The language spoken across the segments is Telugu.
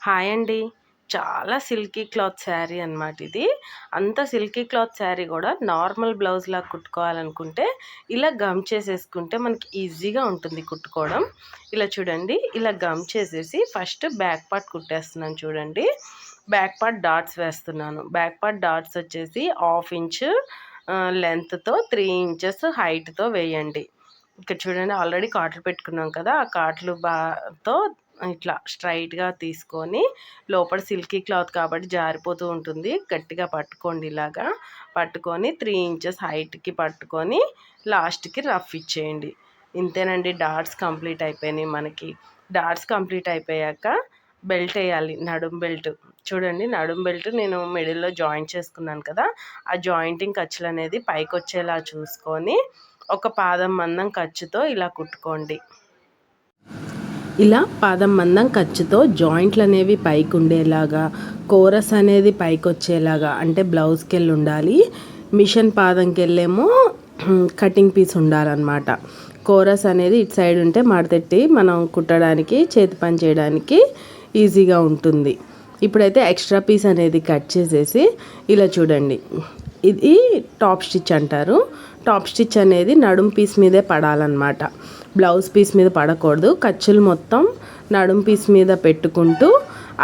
హాయ్ అండి. చాలా సిల్కీ క్లాత్ శారీ అనమాట ఇది. అంత సిల్కీ క్లాత్ శారీ కూడా నార్మల్ బ్లౌజ్‌లా కుట్టుకోవాలనుకుంటే, ఇలా గమ్ చేసేసుకుంటే మనకి ఈజీగా ఉంటుంది కుట్టుకోవడం. ఇలా చూడండి, ఇలా గమ్ చేసేసి ఫస్ట్ బ్యాక్ పార్ట్ కుట్టేస్తున్నాను చూడండి. బ్యాక్ పార్ట్ డాట్స్ వేస్తున్నాను. బ్యాక్ పార్ట్ డాట్స్ వచ్చేసి 1/2 ఇంచు లెంగ్త్‌తో 3 ఇంచెస్ హైట్‌తో వేయండి. ఇక్కడ చూడండి ఆల్రెడీ కాట్లు పెట్టుకున్నాం కదా! ఆ కాట్లు తో ఇట్లా స్ట్రైట్‌గా తీసుకొని లోపల సిల్కీ క్లాత్ కాబట్టి జారిపోతూ ఉంటుంది. గట్టిగా పట్టుకోండి ఇలాగా. పట్టుకొని 3 ఇంచెస్ హైట్‌కి పట్టుకొని లాస్ట్‌కి రఫ్ ఇచ్చేయండి. ఇంతేనండి, డాట్స్ కంప్లీట్ అయిపోయినాయి మనకి. డాట్స్ కంప్లీట్ అయిపోయాక బెల్ట్ ఎయ్యాలి. నడుం బెల్ట్. చూడండి, నడుం బెల్ట్ నేను మిడిల్‌లో జాయింట్ చేసుకున్నాను కదా! ఆ జాయింటింగ్ ఖర్చులనేది పైకొచ్చేలా చూసుకొని ఒక పాదం మందం ఖర్చుతో ఇలా కుట్టుకోండి. ఇలా పాదం మందం ఖర్చుతో జాయింట్లు అనేవి పైకి ఉండేలాగా, కోరస్ అనేది పైకి వచ్చేలాగా, అంటే బ్లౌజ్కి వెళ్ళి ఉండాలి. మిషన్ పాదంకి వెళ్ళేమో కటింగ్ పీస్ ఉండాలన్నమాట. కోరస్ అనేది ఇటు సైడ్ ఉంటే మడతెట్టి మనం కుట్టడానికి, చేతి పని చేయడానికి ఈజీగా ఉంటుంది. ఇప్పుడైతే ఎక్స్ట్రా పీస్ అనేది కట్ చేసేసి ఇలా చూడండి, ఇది టాప్ స్టిచ్ అంటారు. టాప్ స్టిచ్ అనేది నడుం పీస్ మీదే పడాలన్నమాట, బ్లౌజ్ పీస్ మీద పడకూడదు. ఖర్చులు మొత్తం నడుం పీస్ మీద పెట్టుకుంటూ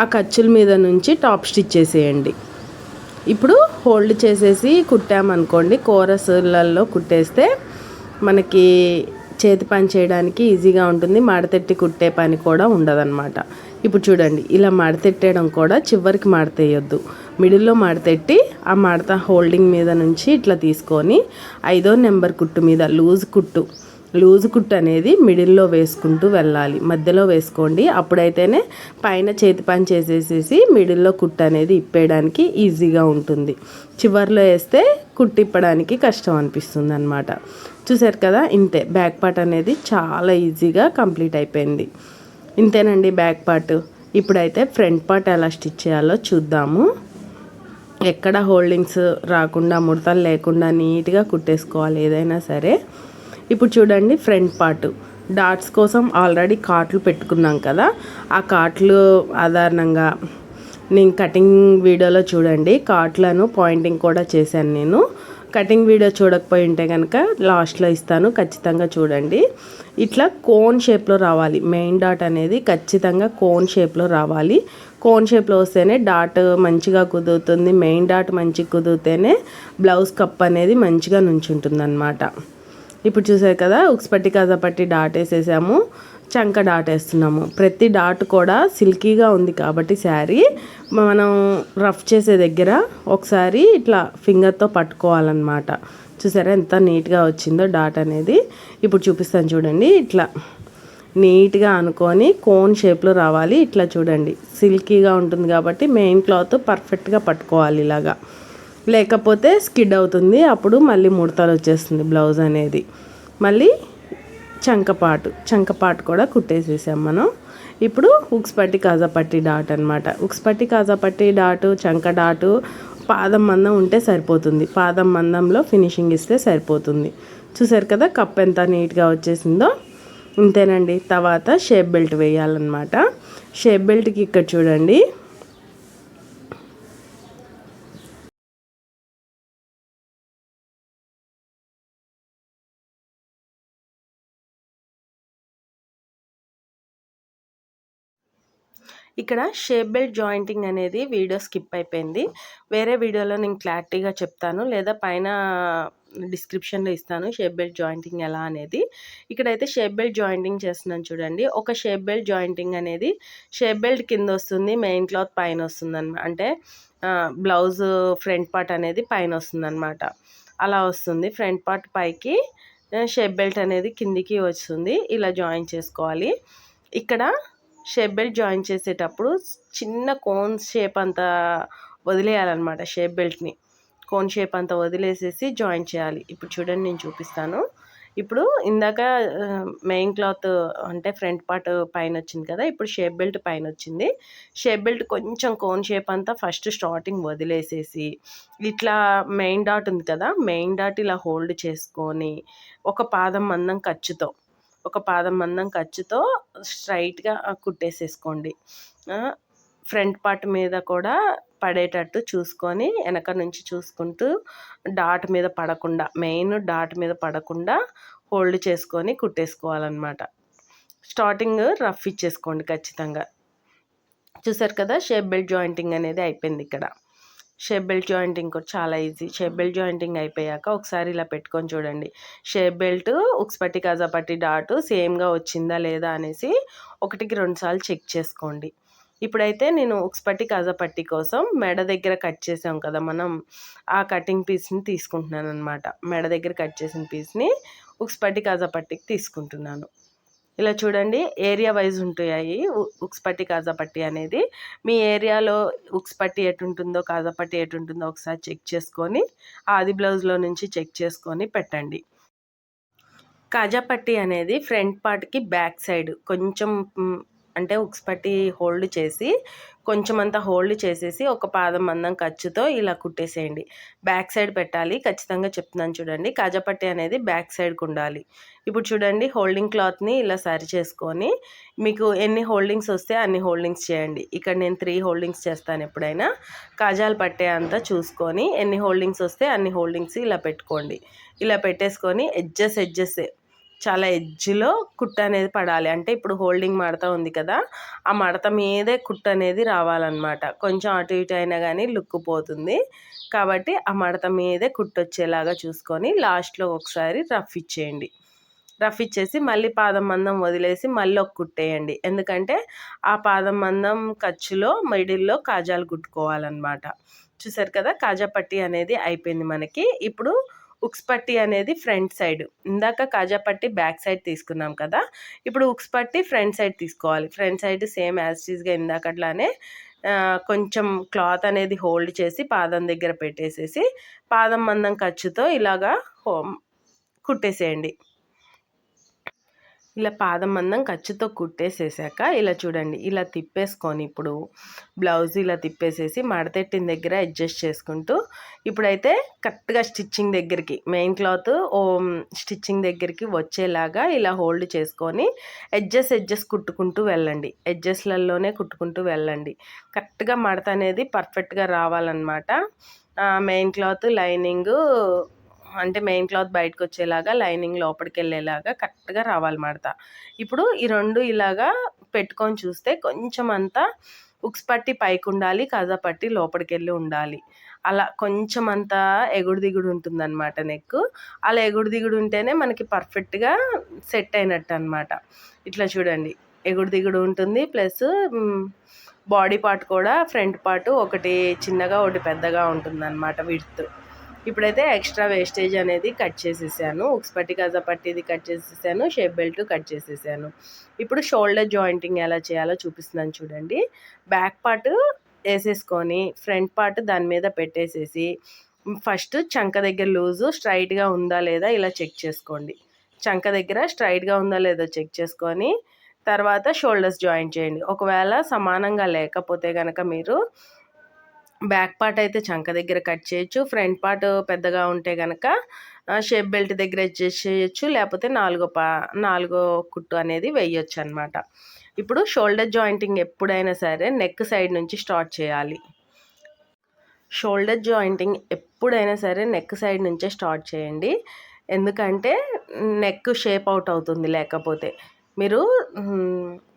ఆ ఖర్చుల మీద నుంచి టాప్ స్టిచ్ చేసేయండి. ఇప్పుడు హోల్డ్ చేసేసి కుట్టామనుకోండి, కోరస్లలో కుట్టేస్తే మనకి చేతి పని చేయడానికి ఈజీగా ఉంటుంది. మడతెట్టి కుట్టే పని కూడా ఉండదన్నమాట. ఇప్పుడు చూడండి, ఇలా మడతెట్టడం కూడా చివరికి మడతేయొద్దు, మిడిల్లో మడతెట్టి ఆ మడత హోల్డింగ్ మీద నుంచి ఇట్లా తీసుకొని 5వ నెంబర్ కుట్టు మీద లూజ్ కుట్టు అనేది మిడిల్లో వేసుకుంటూ వెళ్ళాలి. మధ్యలో వేసుకోండి, అప్పుడైతేనే పైన చేతి పని చేసేసేసి మిడిల్లో కుట్టు అనేది ఇప్పేయడానికి ఈజీగా ఉంటుంది. చివర్లో వేస్తే కుట్టు ఇప్పడానికి కష్టం అనిపిస్తుంది అనమాట. చూసారు కదా, ఇంతే. బ్యాక్ పార్ట్ అనేది చాలా ఈజీగా కంప్లీట్ అయిపోయింది. ఇంతేనండి బ్యాక్ పార్ట్. ఇప్పుడైతే ఫ్రంట్ పార్ట్ ఎలా స్టిచ్ చేయాలో చూద్దాము. ఎక్కడ హోల్డింగ్స్ రాకుండా, ముడతలు లేకుండా నీట్గా కుట్టేసుకోవాలి ఏదైనా సరే. ఇప్పుడు చూడండి, ఫ్రంట్ పార్ట్ డాట్స్ కోసం ఆల్రెడీ కాట్లు పెట్టుకున్నాం కదా, ఆ కాట్లు ఆధారంగా నేను కటింగ్ వీడియోలో చూడండి, కాట్లను పాయింటింగ్ కూడా చేశాను నేను. కటింగ్ వీడియో చూడకపోయి ఉంటే కనుక లాస్ట్లో ఇస్తాను, ఖచ్చితంగా చూడండి. ఇట్లా కోన్ షేప్లో రావాలి. మెయిన్ డాట్ అనేది ఖచ్చితంగా కోన్ షేప్లో రావాలి. కోన్ షేప్లో వస్తేనే డాట్ మంచిగా కుదురుతుంది. మెయిన్ డాట్ మంచిగా కుదిరితేనే బ్లౌజ్ కప్ అనేది మంచిగా నుంచుంటుంది అన్నమాట. ఇప్పుడు చూసారు కదా, ఉక్స్ పట్టి కాజా పట్టి డాట్ వేసేసాము, చంక డాట్ వేస్తున్నాము. ప్రతి డాట్ కూడా సిల్కీగా ఉంది కాబట్టి శారీ మనం రఫ్ చేసే దగ్గర ఒకసారి ఇట్లా ఫింగర్తో పట్టుకోవాలన్నమాట. చూసారా ఎంత నీట్గా వచ్చిందో డాట్ అనేది. ఇప్పుడు చూపిస్తాను చూడండి, ఇట్లా నీట్గా అనుకొని కోన్ షేప్లో రావాలి. ఇట్లా చూడండి, సిల్కీగా ఉంటుంది కాబట్టి మెయిన్ క్లాత్ పర్ఫెక్ట్గా పట్టుకోవాలి ఇలాగా, లేకపోతే స్కిడ్ అవుతుంది, అప్పుడు మళ్ళీ ముడతలు వచ్చేస్తుంది బ్లౌజ్ అనేది. మళ్ళీ చంకపాటు కూడా కుట్టేసేసాం మనం. ఇప్పుడు ఉక్స్ పట్టి కాజా పట్టి డాట్ అనమాట. ఉక్స్ పట్టి కాజా పట్టి డాటు, చంక డాటు పాదం మందం ఉంటే సరిపోతుంది. పాదం మందంలో ఫినిషింగ్ ఇస్తే సరిపోతుంది. చూసారు కదా కప్ ఎంత నీట్గా వచ్చేసిందో. ఇంతేనండి. తర్వాత షేప్ బెల్ట్ వేయాలన్నమాట. షేప్ బెల్ట్కి ఇక్కడ చూడండి, ఇక్కడ షేప్ బెల్ట్ జాయింటింగ్ అనేది వీడియో స్కిప్ అయిపోయింది. వేరే వీడియోలో నేను క్లారిటీగా చెప్తాను, లేదా పైన డిస్క్రిప్షన్లో ఇస్తాను షేప్ బెల్ట్ జాయింటింగ్ ఎలా అనేది. ఇక్కడైతే షేప్ బెల్ట్ జాయింటింగ్ చేస్తున్నాను చూడండి. ఒక షేప్ బెల్ట్ జాయింటింగ్ అనేది షేప్ బెల్ట్ కింద వస్తుంది, మెయిన్ క్లాత్ పైన వస్తుంది అనమాట. అంటే బ్లౌజ్ ఫ్రంట్ పార్ట్ అనేది పైన వస్తుంది అనమాట. అలా వస్తుంది. ఫ్రంట్ పార్ట్ పైకి, షేప్ బెల్ట్ అనేది కిందికి వస్తుంది. ఇలా జాయిన్ చేసుకోవాలి. ఇక్కడ షేప్ బెల్ట్ జాయిన్ చేసేటప్పుడు చిన్న కోన్ షేప్ అంతా వదిలేయాలన్నమాట. షేప్ బెల్ట్ని కోన్ షేప్ అంతా వదిలేసేసి జాయిన్ చేయాలి. ఇప్పుడు చూడండి, నేను చూపిస్తాను. ఇప్పుడు ఇందాక మెయిన్ క్లాత్ అంటే ఫ్రంట్ పార్ట్ పైన వచ్చింది కదా, ఇప్పుడు షేప్ బెల్ట్ పైన వచ్చింది. షేప్ బెల్ట్ కొంచెం కోన్ షేప్ అంతా ఫస్ట్ స్టార్టింగ్ వదిలేసేసి ఇట్లా మెయిన్ డాట్ ఉంది కదా, మెయిన్ డాట్ ఇలా హోల్డ్ చేసుకొని ఒక పాదం మందం ఖర్చుతో స్ట్రైట్గా కుట్టేసేసుకోండి. ఫ్రంట్ పార్ట్ మీద కూడా పడేటట్టు చూసుకొని వెనక నుంచి చూసుకుంటూ డాట్ మీద పడకుండా, మెయిన్ డాట్ మీద పడకుండా హోల్డ్ చేసుకొని కుట్టేసుకోవాలన్నమాట. స్టార్టింగ్ రఫ్ ఇచ్చేసుకోండి ఖచ్చితంగా. చూసారు కదా, షేప్ బెల్ట్ జాయింటింగ్ అనేది అయిపోయింది ఇక్కడ. షేప్ బెల్ట్ జాయింటింగ్ కూడా చాలా ఈజీ. షేప్ బెల్ట్ జాయింటింగ్ అయిపోయాక ఒకసారి ఇలా పెట్టుకొని చూడండి. షేప్ బెల్ట్, ఉక్స్ పట్టి, కాజా పట్టి డాట్ సేమ్గా వచ్చిందా లేదా అనేసి 1కి 2 సార్లు చెక్ చేసుకోండి. ఇప్పుడైతే నేను ఉక్స్ పట్టి, కాజా పట్టి కోసం మెడ దగ్గర కట్ చేసాం కదా మనం, ఆ కటింగ్ పీస్ని తీసుకుంటున్నాను అనమాట. మెడ దగ్గర కట్ చేసిన పీస్ని ఉక్స్ పట్టి, కాజా పట్టికి తీసుకుంటున్నాను. ఇలా చూడండి, ఏరియా వైజ్ ఉంటాయి ఉక్స్ పట్టి, కాజా పట్టి అనేది. మీ ఏరియాలో ఉక్స్ పట్టి ఎటుంటుందో, కాజా పట్టి ఎటుంటుందో ఒకసారి చెక్ చేసుకొని ఆది బ్లౌజ్లో నుంచి చెక్ చేసుకొని పెట్టండి. కాజా పట్టి అనేది ఫ్రంట్ పార్ట్కి బ్యాక్ సైడ్ కొంచెం అంటే ఉక్స్ పట్టి హోల్డ్ చేసి కొంచెం అంతా హోల్డ్ చేసేసి ఒక పాదం మందం ఖర్చుతో ఇలా కుట్టేసేయండి. బ్యాక్ సైడ్ పెట్టాలి, ఖచ్చితంగా చెప్తున్నాను చూడండి. కాజా పట్టి అనేది బ్యాక్ సైడ్కి ఉండాలి. ఇప్పుడు చూడండి, హోల్డింగ్ క్లాత్ని ఇలా సరి చేసుకొని మీకు ఎన్ని హోల్డింగ్స్ వస్తే అన్ని హోల్డింగ్స్ చేయండి. ఇక్కడ నేను 3 హోల్డింగ్స్ చేస్తాను. ఎప్పుడైనా కాజాలు పట్టే అంతా చూసుకొని ఎన్ని హోల్డింగ్స్ వస్తే అన్ని హోల్డింగ్స్ ఇలా పెట్టుకోండి. ఇలా పెట్టేసుకొని ఎడ్జెస్ చాలా ఎడ్జ్లో కుట్ట అనేది పడాలి. అంటే ఇప్పుడు హోల్డింగ్ మడత ఉంది కదా, ఆ మడత మీదే కుట్ట అనేది రావాలన్నమాట. కొంచెం అటు ఇటు అయినా కానీ లుక్ పోతుంది. కాబట్టి ఆ మడత మీదే కుట్టు వచ్చేలాగా చూసుకొని లాస్ట్లో ఒకసారి రఫ్ ఇచ్చేయండి. రఫ్ ఇచ్చేసి మళ్ళీ పాదం మందం వదిలేసి మళ్ళీ ఒక కుట్టేయండి. ఎందుకంటే ఆ పాదం మందం ఖర్చులో మిడిల్లో కాజాలు కుట్టుకోవాలన్నమాట. చూసారు కదా, కాజా పట్టి అనేది అయిపోయింది మనకి. ఇప్పుడు ఉక్స్ పట్టి అనేది ఫ్రంట్ సైడ్, ఇందాక కాజా పట్టి బ్యాక్ సైడ్ తీసుకున్నాం కదా, ఇప్పుడు ఉక్స్ పట్టి ఫ్రంట్ సైడ్ తీసుకోవాలి. ఫ్రంట్ సైడ్ సేమ్ యాజ్ టీజ్గా ఇందాకట్లానే కొంచెం క్లాత్ అనేది హోల్డ్ చేసి పాదం దగ్గర పెట్టేసేసి పాదం మందం ఖర్చుతో ఇలాగా కుట్టేసేయండి. ఇలా పాదం మందం ఖర్చుతో కుట్టేసేసాక ఇలా చూడండి, ఇలా తిప్పేసుకొని ఇప్పుడు బ్లౌజ్ ఇలా తిప్పేసేసి మడతెట్టిన దగ్గర అడ్జస్ట్ చేసుకుంటూ ఇప్పుడైతే కరెక్ట్గా స్టిచ్చింగ్ దగ్గరికి, మెయిన్ క్లాత్ స్టిచ్చింగ్ దగ్గరికి వచ్చేలాగా ఇలా హోల్డ్ చేసుకొని ఎడ్జెస్ కుట్టుకుంటూ వెళ్ళండి. ఎడ్జెస్లలోనే కుట్టుకుంటూ వెళ్ళండి. కరెక్ట్గా మడత అనేది పర్ఫెక్ట్గా రావాలన్నమాట. మెయిన్ క్లాత్ లైనింగ్ అంటే మెయిన్ క్లాత్ బయటకు వచ్చేలాగా, లైనింగ్ లోపలికి వెళ్ళేలాగా కరెక్ట్గా రావాలి మడత. ఇప్పుడు ఈ 2 ఇలాగా పెట్టుకొని చూస్తే కొంచెం అంతా ఉక్స్ పట్టి పైకి ఉండాలి, కాజా పట్టి లోపలికి వెళ్ళి ఉండాలి. అలా కొంచెం అంతా ఎగుడు దిగుడు ఉంటుందన్నమాట నెక్. అలా ఎగుడు దిగుడు ఉంటేనే మనకి పర్ఫెక్ట్గా సెట్ అయినట్టు అనమాట. ఇట్లా చూడండి, ఎగుడు దిగుడు ఉంటుంది. ప్లస్ బాడీ పార్ట్ కూడా ఫ్రంట్ పార్ట్ ఒకటి చిన్నగా ఒకటి పెద్దగా ఉంటుందన్నమాట విడ్త్. ఇప్పుడైతే ఎక్స్ట్రా వేస్టేజ్ అనేది కట్ చేసేసాను. ఉక్స్ పట్టి, కాజా పట్టిది కట్ చేసేసాను, షేప్ బెల్ట్ కట్ చేసేసాను. ఇప్పుడు షోల్డర్ జాయింటింగ్ ఎలా చేయాలో చూపిస్తున్నాను చూడండి. బ్యాక్ పార్ట్ వేసేసుకొని ఫ్రంట్ పార్ట్ దాని మీద పెట్టేసేసి ఫస్ట్ చంక దగ్గర లూజు స్ట్రైట్గా ఉందా లేదా ఇలా చెక్ చేసుకోండి. చంక దగ్గర స్ట్రైట్గా ఉందా లేదా చెక్ చేసుకొని తర్వాత షోల్డర్స్ జాయింట్ చేయండి. ఒకవేళ సమానంగా లేకపోతే కనుక మీరు బ్యాక్ పార్ట్ అయితే చంక దగ్గర కట్ చేయొచ్చు. ఫ్రంట్ పార్ట్ పెద్దగా ఉంటే కనుక షేప్ బెల్ట్ దగ్గర అడ్జస్ట్ చేయొచ్చు. లేకపోతే నాలుగో కుట్టు అనేది వేయొచ్చు అనమాట. ఇప్పుడు షోల్డర్ జాయింటింగ్ ఎప్పుడైనా సరే నెక్ సైడ్ నుంచి స్టార్ట్ చేయాలి. షోల్డర్ జాయింటింగ్ ఎప్పుడైనా సరే నెక్ సైడ్ నుంచే స్టార్ట్ చేయండి. ఎందుకంటే నెక్ షేప్ అవుట్ అవుతుంది. లేకపోతే మీరు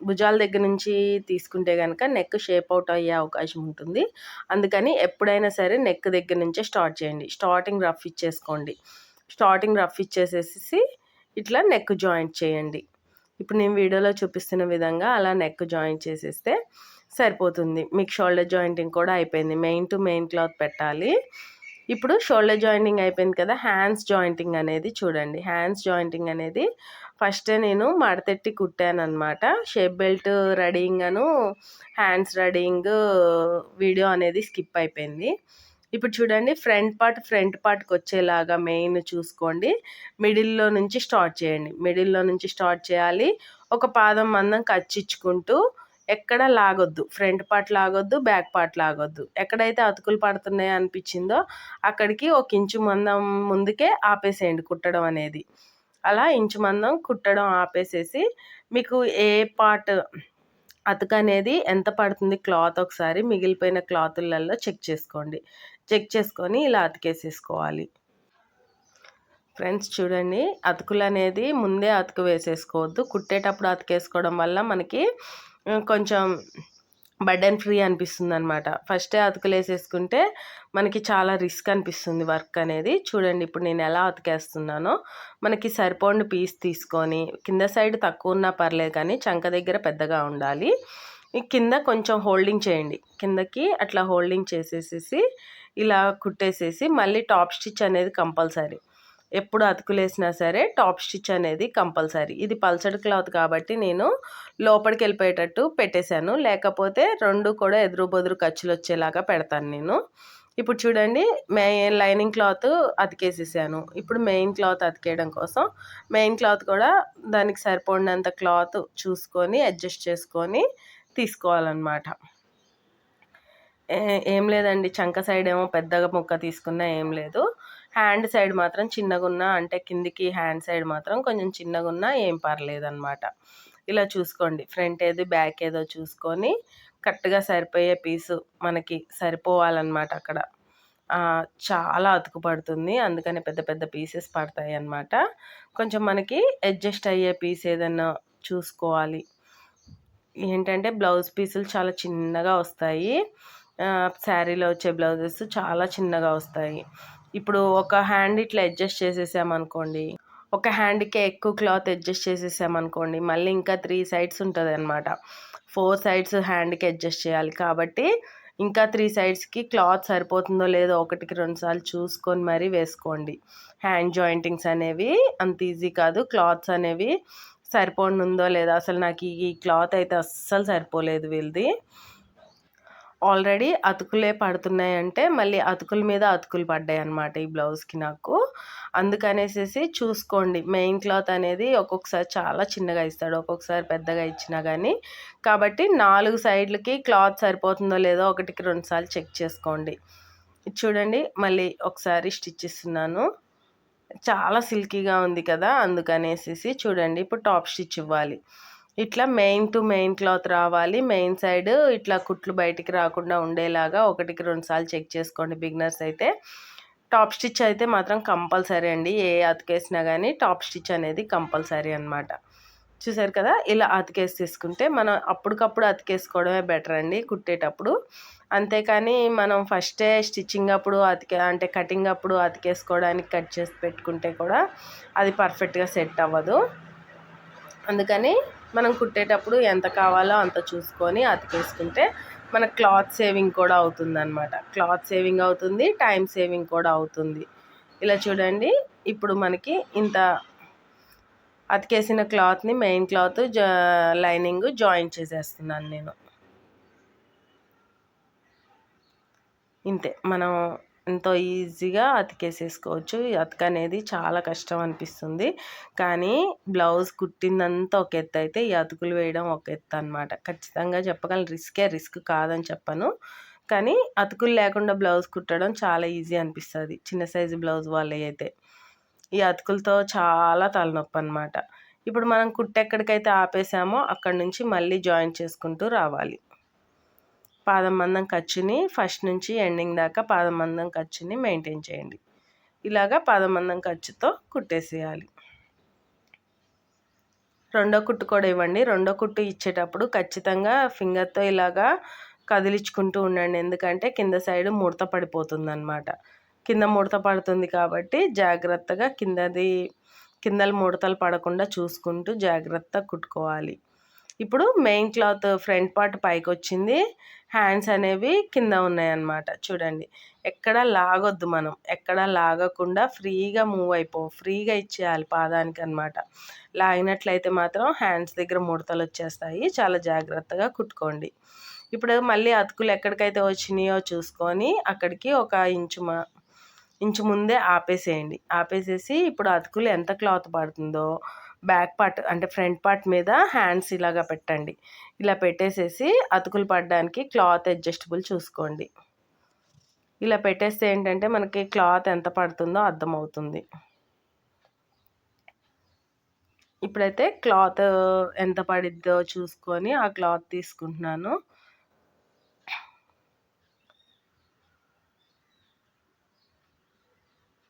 భుజాల దగ్గర నుంచి తీసుకుంటే కనుక నెక్ షేప్ అవుట్ అయ్యే అవకాశం ఉంటుంది. అందుకని ఎప్పుడైనా సరే నెక్ దగ్గర నుంచే స్టార్ట్ చేయండి. స్టార్టింగ్ రఫ్ ఇచ్చేసుకోండి. స్టార్టింగ్ రఫ్ ఇచ్చేసేసి ఇట్లా నెక్ జాయింట్ చేయండి. ఇప్పుడు నేను వీడియోలో చూపిస్తున్న విధంగా అలా నెక్ జాయింట్ చేసేస్తే సరిపోతుంది. మీకు షోల్డర్ జాయింటింగ్ కూడా అయిపోయింది. మెయిన్ టు మెయిన్ క్లాత్ పెట్టాలి. ఇప్పుడు షోల్డర్ జాయింటింగ్ అయిపోయింది కదా, హ్యాండ్స్ జాయింటింగ్ అనేది చూడండి. హ్యాండ్స్ జాయింటింగ్ అనేది ఫస్ట్ నేను మడతెట్టి కుట్టాను అనమాట. Shape belt readying hands readying video అనేది స్కిప్ అయిపోయింది. ఇప్పుడు చూడండి, ఫ్రంట్ పార్ట్కి వచ్చేలాగా మెయిన్ చూసుకోండి. మిడిల్లో నుంచి స్టార్ట్ చేయండి. మిడిల్లో నుంచి స్టార్ట్ చేయాలి. ఒక పాదం మందం కచ్చిచ్చుకుంటూ ఎక్కడ లాగొద్దు. ఫ్రంట్ పార్ట్ లాగొద్దు, బ్యాక్ పార్ట్ లాగొద్దు. ఎక్కడైతే అతుకులు పడుతున్నాయో అనిపించిందో అక్కడికి 1 ఇంచు మందం ముందుకే ఆపేసేయండి కుట్టడం అనేది. అలా ఇంచు మందం కుట్టడం ఆపేసేసి మీకు ఏ పార్ట్ అతుకు అనేది ఎంత పడుతుంది క్లాత్ ఒకసారి మిగిలిపోయిన క్లాతులలో చెక్ చేసుకోండి. చెక్ చేసుకొని ఇలా అతికేసేసుకోవాలి. ఫ్రెండ్స్ చూడండి, అతుకులు అనేది ముందే అతుకు వేసేసుకోవద్దు. కుట్టేటప్పుడు అతికేసుకోవడం వల్ల మనకి కొంచెం బర్డెన్ ఫ్రీ అనిపిస్తుంది అనమాట. ఫస్టే అతుకులు వేసేసుకుంటే మనకి చాలా రిస్క్ అనిపిస్తుంది వర్క్ అనేది. చూడండి ఇప్పుడు నేను ఎలా అతికేస్తున్నానో. మనకి సరిపోని పీస్ తీసుకొని కింద సైడ్ తక్కువ ఉన్నా పర్లేదు కానీ చంక దగ్గర పెద్దగా ఉండాలి. ఈ కింద కొంచెం హోల్డింగ్ చేయండి. కిందకి అట్లా హోల్డింగ్ చేసేసేసి ఇలా కుట్టేసేసి మళ్ళీ టాప్ స్టిచ్ అనేది కంపల్సరీ. ఎప్పుడు అతుకులేసినా సరే టాప్ స్టిచ్ అనేది కంపల్సరీ. ఇది పల్చడి క్లాత్ కాబట్టి నేను లోపలికి వెళ్ళిపోయేటట్టు పెట్టేశాను. లేకపోతే రెండు కూడా ఎదురు బొదురు ఖర్చులు వచ్చేలాగా పెడతాను నేను. ఇప్పుడు చూడండి, లైనింగ్ క్లాత్ అతికేసేసాను. ఇప్పుడు మెయిన్ క్లాత్ అతికేయడం కోసం మెయిన్ క్లాత్ కూడా దానికి సరిపడినంత క్లాత్ చూసుకొని అడ్జస్ట్ చేసుకొని తీసుకోవాలన్నమాట. ఏం లేదండి, చంక సైడ్ ఏమో పెద్దగా ముక్క తీసుకున్నా ఏం లేదు. హ్యాండ్ సైడ్ మాత్రం చిన్నగున్నా, అంటే కిందికి హ్యాండ్ సైడ్ మాత్రం కొంచెం చిన్నగున్నా ఏం పర్లేదన్నమాట. ఇలా చూసుకోండి, ఫ్రంట్ ఏది బ్యాక్ ఏదో చూసుకొని కరెక్ట్గా సరిపోయే పీసు మనకి సరిపోవాలన్నమాట. అక్కడ చాలా అతుకు పడుతుంది, అందుకని పెద్ద పెద్ద పీసెస్ పడతాయి అన్నమాట. కొంచెం మనకి అడ్జస్ట్ అయ్యే పీస్ ఏదన్నా చూసుకోవాలి. ఏంటంటే బ్లౌజ్ పీసులు చాలా చిన్నగా వస్తాయి. శారీలో వచ్చే బ్లౌజెస్ చాలా చిన్నగా వస్తాయి. ఇప్పుడు ఒక హ్యాండ్ ఇట్లా అడ్జస్ట్ చేసేసామనుకోండి, ఒక హ్యాండ్కే ఎక్కువ క్లాత్ అడ్జస్ట్ చేసేసామనుకోండి, మళ్ళీ ఇంకా 3 సైడ్స్ ఉంటుంది అనమాట. 4 సైడ్స్ హ్యాండ్కి అడ్జస్ట్ చేయాలి కాబట్టి ఇంకా 3 సైడ్స్కి క్లాత్ సరిపోతుందో లేదో 1కి 2 సార్లు చూసుకొని మరీ వేసుకోండి. హ్యాండ్ జాయింటింగ్స్ అనేవి అంత ఈజీ కాదు. క్లాత్స్ అనేవి సరిపోనుందో లేదో, అసలు నాకు ఈ క్లాత్ అయితే అస్సలు సరిపోలేదు వీళ్ళది. ఆల్రెడీ అతుకులే పడుతున్నాయంటే మళ్ళీ అతుకుల మీద అతుకులు పడ్డాయి అన్నమాట ఈ బ్లౌజ్కి నాకు. అందుకనేసేసి చూసుకోండి, మెయిన్ క్లాత్ అనేది ఒక్కొక్కసారి చాలా చిన్నగా ఇస్తాడు, ఒక్కొక్కసారి పెద్దగా ఇచ్చినా కానీ. కాబట్టి 4 సైడ్లకి క్లాత్ సరిపోతుందో లేదో 1కి 2 సార్లు చెక్ చేసుకోండి. చూడండి, మళ్ళీ ఒకసారి స్టిచ్ ఇస్తున్నాను. చాలా సిల్కీగా ఉంది కదా, అందుకనేసేసి చూడండి ఇప్పుడు టాప్ స్టిచ్ ఇవ్వాలి. ఇట్లా మెయిన్ టు మెయిన్ క్లాత్ రావాలి. మెయిన్ సైడ్ ఇట్లా కుట్లు బయటికి రాకుండా ఉండేలాగా 1కి 2 సార్లు చెక్ చేసుకోండి బిగినర్స్ అయితే. టాప్ స్టిచ్ అయితే మాత్రం కంపల్సరీ అండి. ఏ అతికేసినా కానీ టాప్ స్టిచ్ అనేది కంపల్సరీ అనమాట. చూసారు కదా, ఇలా అతికేసి తీసుకుంటే మనం అప్పటికప్పుడు అతికేసుకోవడమే బెటర్ అండి కుట్టేటప్పుడు. అంతేకాని మనం ఫస్టే స్టిచ్చింగ్ అప్పుడు అంటే కటింగ్ అప్పుడు అతికేసుకోవడానికి కట్ చేసి పెట్టుకుంటే కూడా అది పర్ఫెక్ట్గా సెట్ అవ్వదు. అందుకని మనం కుట్టేటప్పుడు ఎంత కావాలో అంత చూసుకొని అతికేసుకుంటే మన క్లాత్ సేవింగ్ కూడా అవుతుందన్నమాట. క్లాత్ సేవింగ్ అవుతుంది, టైం సేవింగ్ కూడా అవుతుంది. ఇలా చూడండి, ఇప్పుడు మనకి ఇంత అతికేసిన క్లాత్ని మెయిన్ క్లాత్ లైనింగ్ జాయిన్ చేసేస్తున్నాను నేను. ఇంతే, మనం ఎంతో ఈజీగా అతికేసేసుకోవచ్చు. ఈ అతుకు అనేది చాలా కష్టం అనిపిస్తుంది, కానీ బ్లౌజ్ కుట్టిందంతా ఒక ఎత్తు అయితే ఈ అతుకులు వేయడం ఒక ఎత్తు అనమాట. ఖచ్చితంగా చెప్పగలను, రిస్క్ కాదని చెప్పను, కానీ అతుకులు లేకుండా బ్లౌజ్ కుట్టడం చాలా ఈజీ అనిపిస్తుంది చిన్న సైజు బ్లౌజ్ వాళ్ళే అయితే. ఈ అతుకులతో చాలా తలనొప్పి అనమాట. ఇప్పుడు మనం కుట్టెక్కడికైతే ఆపేసామో అక్కడ నుంచి మళ్ళీ జాయిన్ చేసుకుంటూ రావాలి. పాదం మందం ఖర్చుని ఫస్ట్ నుంచి ఎండింగ్ దాకా పాదం మందం ఖర్చుని మెయింటైన్ చేయండి. ఇలాగా పాదం మందం ఖర్చుతో కుట్టేసేయాలి. రెండో కుట్టు కూడా ఇవ్వండి. రెండో కుట్టు ఇచ్చేటప్పుడు ఖచ్చితంగా ఫింగర్తో ఇలాగా కదిలించుకుంటూ ఉండండి, ఎందుకంటే కింద సైడ్ ముడత పడిపోతుంది అనమాట. కింద ముడత పడుతుంది కాబట్టి జాగ్రత్తగా కిందలు ముడతలు పడకుండా చూసుకుంటూ జాగ్రత్తగా కుట్టుకోవాలి. ఇప్పుడు మెయిన్ క్లాత్ ఫ్రంట్ పార్ట్ పైకి వచ్చింది, హ్యాండ్స్ అనేవి కింద ఉన్నాయన్నమాట. చూడండి, ఎక్కడ లాగొద్దు, మనం ఎక్కడ లాగకుండా ఫ్రీగా ఫ్రీగా ఇచ్చేయాలి పాదానికి అనమాట. లాగినట్లయితే మాత్రం హ్యాండ్స్ దగ్గర ముడతలు వచ్చేస్తాయి. చాలా జాగ్రత్తగా కుట్టుకోండి. ఇప్పుడు మళ్ళీ అతుకులు ఎక్కడికైతే వచ్చినాయో చూసుకొని అక్కడికి ఒక ఇంచు ముందే ఆపేసేయండి. ఆపేసేసి ఇప్పుడు అతుకులు ఎంత క్లాత్ పడుతుందో బ్యాక్ పార్ట్ అంటే ఫ్రంట్ పార్ట్ మీద హ్యాండ్స్ ఇలాగా పెట్టండి. ఇలా పెట్టేసేసి అతుకులు పడడానికి క్లాత్ అడ్జస్టబుల్ చూసుకోండి. ఇలా పెట్టేస్తే ఏంటంటే మనకి క్లాత్ ఎంత పడుతుందో అర్థమవుతుంది. ఇప్పుడైతే క్లాత్ ఎంత పడిద్దో చూసుకొని ఆ క్లాత్ తీసుకుంటున్నాను.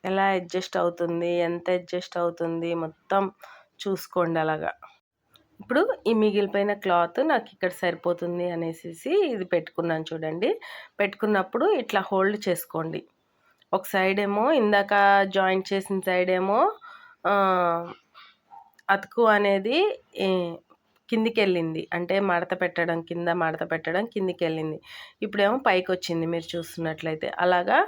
ఎలా అడ్జస్ట్ అవుతుంది, ఎంత అడ్జస్ట్ అవుతుంది మొత్తం చూసుకోండి అలాగా. ఇప్పుడు ఈ మిగిలిపోయిన క్లాత్ నాకు ఇక్కడ సరిపోతుంది అనేసి ఇది పెట్టుకున్నాను చూడండి. పెట్టుకున్నప్పుడు ఇట్లా హోల్డ్ చేసుకోండి. ఒక సైడ్ ఏమో ఇందాక జాయింట్ చేసిన సైడ్ ఏమో అతుకు అనేది కిందికెళ్ళింది. అంటే మడత పెట్టడం, కింద మడత పెట్టడం కిందికెళ్ళింది. ఇప్పుడేమో పైకొచ్చింది మీరు చూస్తున్నట్లయితే. అలాగా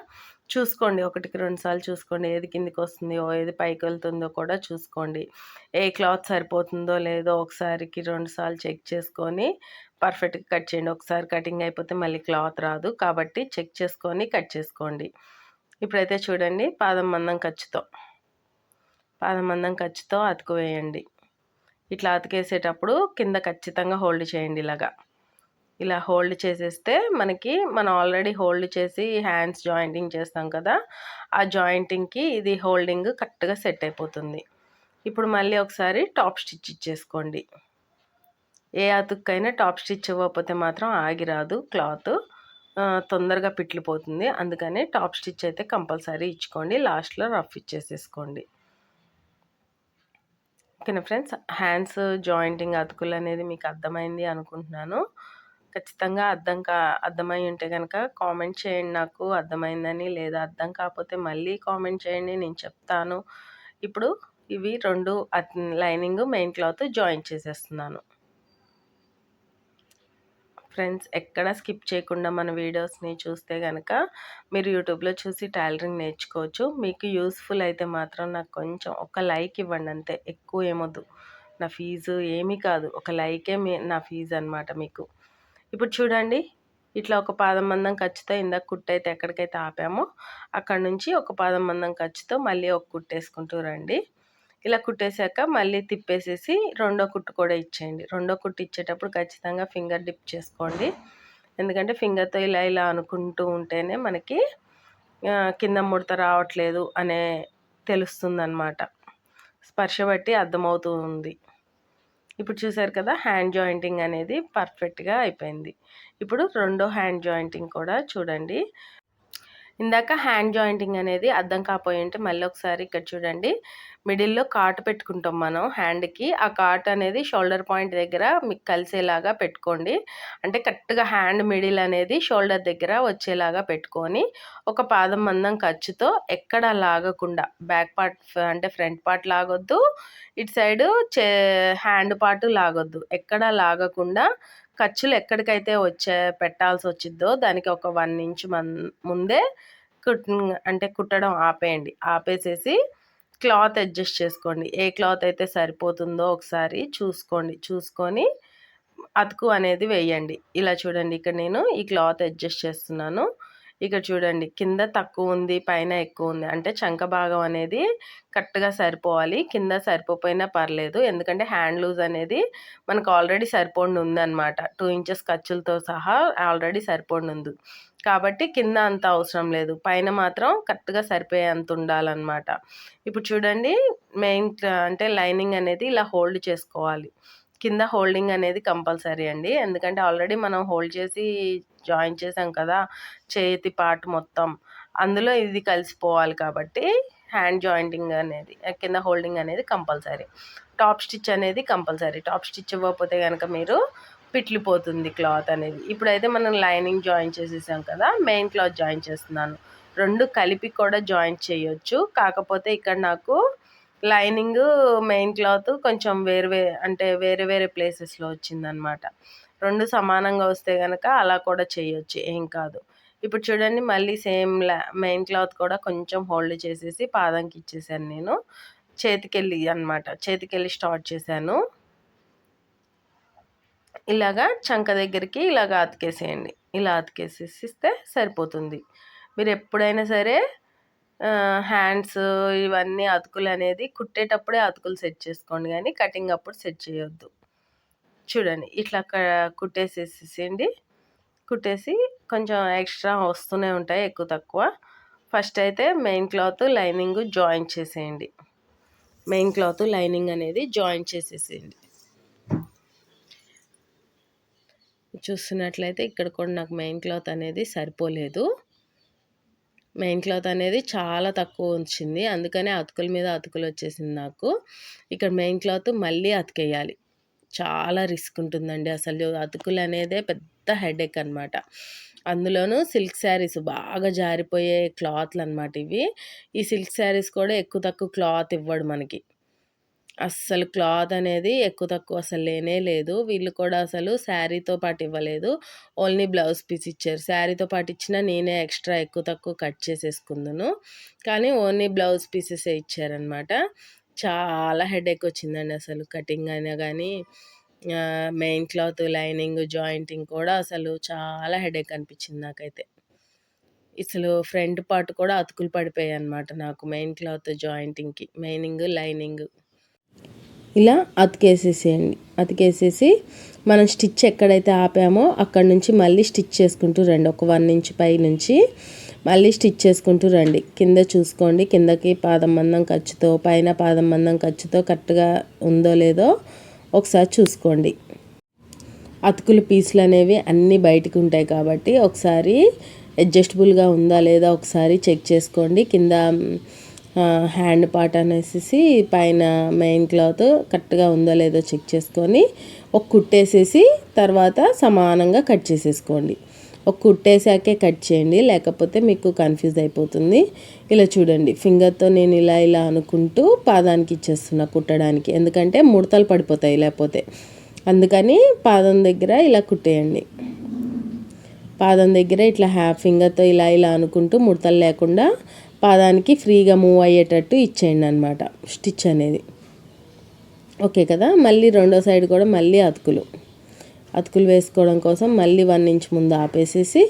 చూసుకోండి. 1కి 2 సార్లు చూసుకోండి. ఏది కిందికొస్తుందో, ఏది పైకి వెళ్తుందో కూడా చూసుకోండి. ఏ క్లాత్ సరిపోతుందో లేదో ఒకసారికి 2 సార్లు చెక్ చేసుకొని పర్ఫెక్ట్‌గా కట్ చేయండి. ఒకసారి కటింగ్ అయిపోతే మళ్ళీ క్లాత్ రాదు. కాబట్టి చెక్ చేసుకొని కట్ చేసుకోండి. ఇప్పుడైతే చూడండి పాదం మందం ఖర్చుతో అతుకు వేయండి. ఇట్లా అతికేసేటప్పుడు కింద ఖచ్చితంగా హోల్డ్ చేయండి ఇలాగా. ఇలా హోల్డ్ చేసేస్తే మనం ఆల్రెడీ హోల్డ్ చేసి హ్యాండ్స్ జాయింటింగ్ చేస్తాం కదా, ఆ జాయింటింగ్కి ఇది హోల్డింగ్ కరెక్ట్గా సెట్ అయిపోతుంది. ఇప్పుడు మళ్ళీ ఒకసారి టాప్ స్టిచ్ ఇచ్చేసుకోండి. ఏ అతుక్కైనా టాప్ స్టిచ్ ఇవ్వకపోతే మాత్రం ఆగిరాదు క్లాత్, తొందరగా పిట్లిపోతుంది. అందుకని టాప్ స్టిచ్ అయితే కంపల్సరీ ఇచ్చుకోండి. లాస్ట్లో రఫ్ ఇచ్చేసేసుకోండి. ఓకేనా ఫ్రెండ్స్, హ్యాండ్స్ జాయింటింగ్ అతుకులు అనేది మీకు అర్థమైంది అనుకుంటున్నాను. ఖచ్చితంగా అర్థమై ఉంటే కనుక కామెంట్ చేయండి నాకు అర్థమైందని, లేదా అర్థం కాకపోతే మళ్ళీ కామెంట్ చేయండి, నేను చెప్తాను. ఇప్పుడు ఇవి 2 లైనింగ్ మెయిన్ క్లాత్ జాయిన్ చేసేస్తున్నాను. ఫ్రెండ్స్, ఎక్కడ స్కిప్ చేయకుండా మన వీడియోస్ని చూస్తే కనుక మీరు యూట్యూబ్లో చూసి టైలరింగ్ నేర్చుకోవచ్చు. మీకు యూస్ఫుల్ అయితే మాత్రం నాకు కొంచెం ఒక లైక్ ఇవ్వండి అంతే, ఎక్కువ ఏమొద్దు. నా ఫీజు ఏమీ కాదు, ఒక లైకే నా ఫీజు అనమాట మీకు. ఇప్పుడు చూడండి, ఇట్లా ఒక పాదం మందం ఖర్చుతో ఇందాక కుట్టయితే ఎక్కడికైతే ఆపామో అక్కడ నుంచి ఒక పాదం మందం ఖర్చుతో మళ్ళీ ఒక కుట్టేసుకుంటూ రండి. ఇలా కుట్టేశాక మళ్ళీ తిప్పేసేసి రెండో కుట్టు కూడా ఇచ్చేయండి. రెండో కుట్టు ఇచ్చేటప్పుడు ఖచ్చితంగా ఫింగర్ డిప్ చేసుకోండి. ఎందుకంటే ఫింగర్తో ఇలా అనుకుంటూ ఉంటేనే మనకి కింద ముడత రావట్లేదు అనే తెలుస్తుందన్నమాట. స్పర్శ బట్టి అర్థమవుతుంది. ఇప్పుడు చూసారు కదా, హ్యాండ్ జాయింటింగ్ అనేది పర్ఫెక్ట్గా అయిపోయింది. ఇప్పుడు రెండో హ్యాండ్ జాయింటింగ్ కూడా చూడండి. ఇందాక హ్యాండ్ జాయింటింగ్ అనేది అర్థం కాపోయి ఉంటే మళ్ళీ ఒకసారి ఇక్కడ చూడండి, మిడిల్లో కాటు పెట్టుకుంటాం మనం హ్యాండ్కి. ఆ కాటు అనేది షోల్డర్ పాయింట్ దగ్గర మీకు కలిసేలాగా పెట్టుకోండి. అంటే కరెక్ట్గా హ్యాండ్ మిడిల్ అనేది షోల్డర్ దగ్గర వచ్చేలాగా పెట్టుకొని ఒక పాదం మందం ఖర్చుతో ఎక్కడ లాగకుండా, బ్యాక్ పార్ట్ అంటే ఫ్రంట్ పార్ట్ లాగొద్దు, ఇటు సైడు హ్యాండ్ పార్ట్ లాగొద్దు, ఎక్కడ లాగకుండా ఖర్చులు ఎక్కడికైతే పెట్టాల్సి వచ్చిద్దో దానికి ఒక 1 ఇంచ్ ముందే కుట్టడం ఆపేయండి. ఆపేసేసి క్లాత్ అడ్జస్ట్ చేసుకోండి. ఏ క్లాత్ అయితే సరిపోతుందో ఒకసారి చూసుకొని అతుకు అనేది వేయండి. ఇలా చూడండి, ఇక్కడ నేను ఈ క్లాత్ అడ్జస్ట్ చేస్తున్నాను. ఇక్కడ చూడండి, కింద తక్కువ ఉంది, పైన ఎక్కువ ఉంది. అంటే చంక భాగం అనేది కరెక్ట్గా సరిపోవాలి. కింద సరిపోయినా పర్లేదు, ఎందుకంటే హ్యాండ్ లూజ్ అనేది మనకు ఆల్రెడీ సరిపోండి ఉందన్నమాట. 2 ఇంచెస్ ఖర్చులతో సహా ఆల్రెడీ సరిపోండి ఉంది. కాబట్టి కింద అంత అవసరం లేదు, పైన మాత్రం కరెక్ట్గా సరిపోయేంత ఉండాలన్నమాట. ఇప్పుడు చూడండి, అంటే లైనింగ్ అనేది ఇలా హోల్డ్ చేసుకోవాలి. కింద హోల్డింగ్ అనేది కంపల్సరీ అండి, ఎందుకంటే ఆల్రెడీ మనం హోల్డ్ చేసి జాయిన్ చేసాం కదా చేతి పార్ట్ మొత్తం, అందులో ఇది కలిసిపోవాలి. కాబట్టి హ్యాండ్ జాయింటింగ్ అనేది కింద హోల్డింగ్ అనేది కంపల్సరీ. టాప్ స్టిచ్ అనేది కంపల్సరీ. టాప్ స్టిచ్ ఇవ్వకపోతే కనుక మీరు పిట్లిపోతుంది క్లాత్ అనేది. ఇప్పుడైతే మనం లైనింగ్ జాయిన్ చేసేసాం కదా, మెయిన్ క్లాత్ జాయిన్ చేస్తున్నాను. 2 కలిపి కూడా జాయింట్ చేయొచ్చు, కాకపోతే ఇక్కడ నాకు లైనింగ్ మెయిన్ క్లాత్ కొంచెం వేరే వేరే ప్లేసెస్లో వచ్చిందనమాట. 2 సమానంగా వస్తే కనుక అలా కూడా చేయొచ్చు, ఏం కాదు. ఇప్పుడు చూడండి, మళ్ళీ సేమ్ మెయిన్ క్లాత్ కూడా కొంచెం హోల్డ్ చేసేసి పాదంకి ఇచ్చేసాను నేను. చేతికెళ్ళి స్టార్ట్ చేశాను. ఇలాగా చంక దగ్గరికి ఇలాగ అతికేసేయండి. ఇలా అతికేసేసిస్తే సరిపోతుంది. మీరు ఎప్పుడైనా సరే హ్యాండ్స్ ఇవన్నీ అతుకులు అనేది కుట్టేటప్పుడే అతుకులు సెట్ చేసుకోండి, కానీ కటింగ్ అప్పుడు సెట్ చేయొద్దు. చూడండి, ఇట్లా కుట్టేసేసేయండి. కుట్టేసి కొంచెం ఎక్స్ట్రా వస్తూనే ఉంటాయి, ఎక్కువ తక్కువ. ఫస్ట్ అయితే మెయిన్ క్లాత్ లైనింగ్ జాయిన్ చేసేయండి. మెయిన్ క్లాత్ లైనింగ్ అనేది జాయిన్ చేసేసేయండి. చూస్తున్నట్లయితే ఇక్కడ కూడా నాకు మెయిన్ క్లాత్ అనేది సరిపోలేదు. మెయిన్ క్లాత్ అనేది చాలా తక్కువ వచ్చింది, అందుకనే అతుకుల మీద అతుకులు వచ్చేసింది నాకు. ఇక్కడ మెయిన్ క్లాత్ మళ్ళీ అతికేయాలి, చాలా రిస్క్ ఉంటుందండి. అసలు అతుకులు అనేదే పెద్ద హెడేక్ అనమాట. అందులోనూ సిల్క్ శారీస్ బాగా జారిపోయే క్లాత్లు అనమాట ఇవి. ఈ సిల్క్ శారీస్ కూడా ఎక్కువ తక్కువ క్లాత్ ఇవ్వడు మనకి. అస్సలు క్లాత్ అనేది ఎక్కువ తక్కువ అసలు లేనే లేదు. వీళ్ళు కూడా అసలు శారీతో పాటు ఇవ్వలేదు, ఓన్లీ బ్లౌజ్ పీస్ ఇచ్చారు. శారీతో పాటు ఇచ్చినా నేనే ఎక్స్ట్రా ఎక్కువ తక్కువ కట్ చేసేసుకుందును, కానీ ఓన్లీ బ్లౌజ్ పీసెసే ఇచ్చారనమాట. చాలా హెడేక్ వచ్చిందండి అసలు. కటింగ్ అయినా కానీ మెయిన్ క్లాత్ లైనింగ్ జాయింటింగ్ కూడా అసలు చాలా హెడేక్ అనిపించింది నాకైతే. అసలు ఫ్రంట్ పార్ట్ కూడా అతుకులు పడిపోయాయి అనమాట నాకు, మెయిన్ క్లాత్ జాయింటింగ్కి మెయినింగ్ లైనింగ్. ఇలా అతికేసేసేయండి. అతికేసేసి మనం స్టిచ్ ఎక్కడైతే ఆపామో అక్కడ నుంచి మళ్ళీ స్టిచ్ చేసుకుంటూ రండి. ఒక 1 ఇంచ్ పై నుంచి మళ్ళీ స్టిచ్ చేసుకుంటూ రండి. కింద చూసుకోండి, కిందకి పాదం మందం ఖర్చుతో పైన పాదం మందం ఖర్చుతో కరెక్ట్గా ఉందో లేదో ఒకసారి చూసుకోండి. అతుకులు పీసులు అనేవి అన్నీ బయటకు ఉంటాయి కాబట్టి ఒకసారి అడ్జస్టబుల్గా ఉందా లేదా ఒకసారి చెక్ చేసుకోండి. కింద హ్యాండ్ పార్ట్ అనేసి పైన మెయిన్ క్లాత్ కరెక్ట్గా ఉందో లేదో చెక్ చేసుకొని ఒక కుట్టేసేసి తర్వాత సమానంగా కట్ చేసేసుకోండి. ఒక కుట్టేసాకే కట్ చేయండి, లేకపోతే మీకు కన్ఫ్యూజ్ అయిపోతుంది. ఇలా చూడండి, ఫింగర్తో నేను ఇలా ఇలా అనుకుంటూ పాదానికి ఇచ్చేస్తున్నా కుట్టడానికి, ఎందుకంటే ముడతలు పడిపోతాయి లేకపోతే. అందుకని పాదం దగ్గర ఇలా కుట్టేయండి. పాదం దగ్గర ఇట్లా ఫింగర్తో ఇలా ఇలా అనుకుంటూ ముడతలు లేకుండా పాదానికి ఫ్రీగా మూవ్ అయ్యేటట్టు ఇచ్చేయండి అనమాట స్టిచ్ అనేది. ఓకే కదా. మళ్ళీ రెండో సైడ్ కూడా మళ్ళీ అతుకులు వేసుకోవడం కోసం మళ్ళీ 1 ఇంచ్ ముందు ఆపేసేసి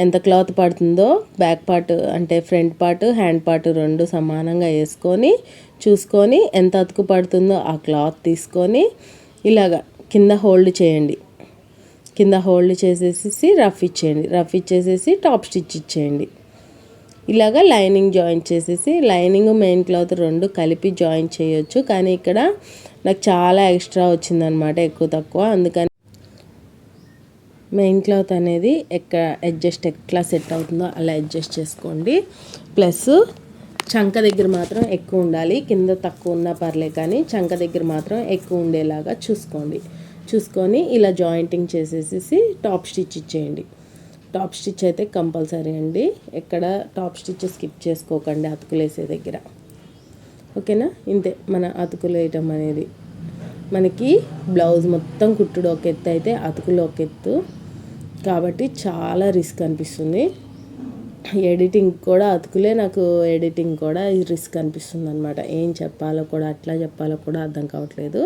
ఎంత క్లాత్ పడుతుందో బ్యాక్ పార్ట్ అంటే ఫ్రంట్ పార్ట్ హ్యాండ్ పార్ట్ రెండు సమానంగా వేసుకొని చూసుకొని ఎంత అతుకు పడుతుందో ఆ క్లాత్ తీసుకొని ఇలాగా కింద హోల్డ్ చేయండి. కింద హోల్డ్ చేసేసి రఫ్ ఇచ్చేయండి. రఫ్ ఇచ్చేసేసి టాప్ స్టిచ్ ఇచ్చేయండి. ఇలాగా లైనింగ్ జాయింట్ చేసేసి లైనింగ్ మెయిన్ క్లాత్ రెండు కలిపి జాయింట్ చేయొచ్చు, కానీ ఇక్కడ నాకు చాలా ఎక్స్ట్రా వచ్చిందనమాట, ఎక్కువ తక్కువ. అందుకని మెయిన్ క్లాత్ అనేది ఎట్లా సెట్ అవుతుందో అలా అడ్జస్ట్ చేసుకోండి. ప్లస్ చంక దగ్గర మాత్రం ఎక్కువ ఉండాలి, కింద తక్కువ ఉన్నా పర్లే, కానీ చంక దగ్గర మాత్రం ఎక్కువ ఉండేలాగా చూసుకొని ఇలా జాయింటింగ్ చేసేసి టాప్ స్టిచ్ ఇచ్చేయండి. టాప్ స్టిచ్ అయితే కంపల్సరీ అండి, ఎక్కడ టాప్ స్టిచ్ స్కిప్ చేసుకోకండి అతుకులు వేసే దగ్గర. ఓకేనా. ఇంతే మన అతుకులు వేయటం అనేది. మనకి బ్లౌజ్ మొత్తం కుట్టుడు ఒక ఎత్తు అయితే అతుకులు ఒక ఎత్తు, కాబట్టి చాలా రిస్క్ అనిపిస్తుంది. ఎడిటింగ్ కూడా అతుకులే నాకు ఎడిటింగ్ కూడా రిస్క్ అనిపిస్తుంది అనమాట. ఏం చెప్పాలో కూడా అట్లా చెప్పాలో కూడా అర్థం కావట్లేదు.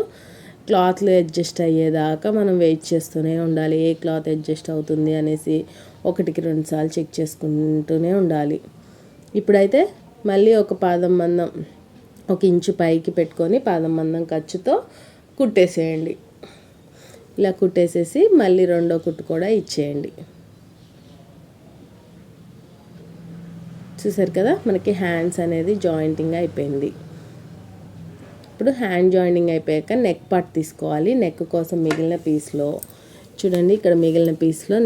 క్లాత్లు అడ్జస్ట్ అయ్యేదాకా మనం వెయిట్ చేస్తూనే ఉండాలి. ఏ క్లాత్ అడ్జస్ట్ అవుతుంది అనేసి 1-2 సార్లు చెక్ చేసుకుంటూనే ఉండాలి. ఇప్పుడైతే మళ్ళీ ఒక పాదం మందం 1 ఇంచు పైకి పెట్టుకొని పాదం మందం ఖర్చుతో కుట్టేసేయండి. ఇలా కుట్టేసేసి మళ్ళీ రెండో కుట్టు కూడా ఇచ్చేయండి. చూసారు కదా, మనకి హ్యాండ్స్ అనేది జాయింటింగ్ అయిపోయింది. ఇప్పుడు హ్యాండ్ జాయింటింగ్ అయిపోయాక నెక్ పార్ట్ తీసుకోవాలి. నెక్ కోసం మిగిలిన పీస్లో చూడండి, ఇక్కడ మిగిలిన పీస్లో